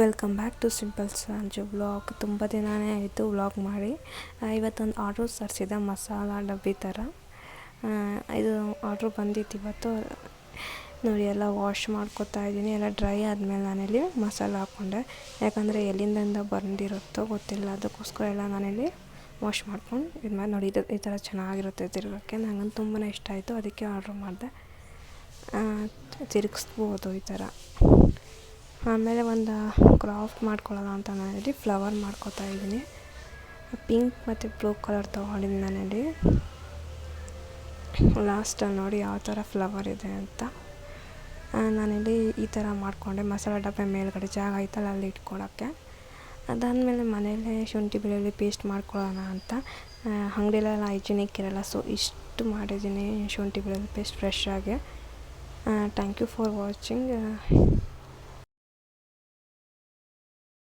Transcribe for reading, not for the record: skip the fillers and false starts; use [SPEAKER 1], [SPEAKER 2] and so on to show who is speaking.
[SPEAKER 1] Welcome back to simple Sanju vlog. ತುಂಬ ದಿನವೇ ಆಯಿತು ವ್ಲಾಗ್ ಮಾಡಿ. ಇವತ್ತೊಂದು ಆರ್ಡ್ರ್ ತರಿಸಿದೆ, ಮಸಾಲ ಡಬ್ಬಿ ಥರ. ಇದು ಆರ್ಡ್ರ್ ಬಂದಿತ್ತು ಇವತ್ತು. ನೋಡಿ, ಎಲ್ಲ ವಾಶ್ ಮಾಡ್ಕೊತಾ ಇದ್ದೀನಿ. ಎಲ್ಲ ಡ್ರೈ ಆದಮೇಲೆ ನಾನಿಲ್ಲಿ ಮಸಾಲ ಹಾಕ್ಕೊಂಡೆ, ಯಾಕಂದರೆ ಎಲ್ಲಿಂದ ಬಂದಿರುತ್ತೋ ಗೊತ್ತಿಲ್ಲ. ಅದಕ್ಕೋಸ್ಕರ ಎಲ್ಲ ನಾನಿಲ್ಲಿ ವಾಶ್ ಮಾಡ್ಕೊಂಡು ಇದು ಮಾಡಿ. ನೋಡಿ, ಈ ಥರ ಚೆನ್ನಾಗಿರುತ್ತೆ ತಿರ್ಗೋಕ್ಕೆ. ನನಗಂತೂ ತುಂಬಾ ಇಷ್ಟ ಆಯಿತು, ಅದಕ್ಕೆ ಆರ್ಡ್ರ್ ಮಾಡಿದೆ. ತಿರುಗಿಸ್ಬೋದು ಈ ಥರ. ಆಮೇಲೆ ಒಂದು ಕ್ರಾಫ್ಟ್ ಮಾಡ್ಕೊಳ್ಳೋಣ ಅಂತ ನಾನಿಲ್ಲಿ ಫ್ಲವರ್ ಮಾಡ್ಕೊತಾ ಇದ್ದೀನಿ. ಪಿಂಕ್ ಮತ್ತು ಬ್ಲೂ ಕಲರ್ ತೊಗೊಂಡಿದ್ದೀನಿ ನಾನಿಲ್ಲಿ. ಲಾಸ್ಟಲ್ಲಿ ನೋಡಿ ಯಾವ ಥರ ಫ್ಲವರ್ ಇದೆ ಅಂತ. ನಾನಿಲ್ಲಿ ಈ ಥರ ಮಾಡಿಕೊಂಡೆ. ಮಸಾಲ ಡಬ್ಬೆ ಮೇಲ್ಗಡೆ ಜಾಗ ಐತಲ್ಲ, ಅಲ್ಲಿ ಇಟ್ಕೊಳ್ಳೋಕ್ಕೆ. ಅದಾದಮೇಲೆ ಮನೆಯಲ್ಲೇ ಶುಂಠಿ ಬೆಳ್ಳುಳ್ಳಿ ಪೇಸ್ಟ್ ಮಾಡ್ಕೊಳ್ಳೋಣ ಅಂತ. ಅಂಗಡಿಲೆಲ್ಲ ಹೈಜಿನಿಕ್ ಇರೋಲ್ಲ, ಸೊ ಇಷ್ಟು ಮಾಡಿದ್ದೀನಿ ಶುಂಠಿ ಬೆಳ್ಳುಳ್ಳಿ ಪೇಸ್ಟ್ ಫ್ರೆಶ್ ಆಗಿ. Thank you for watching.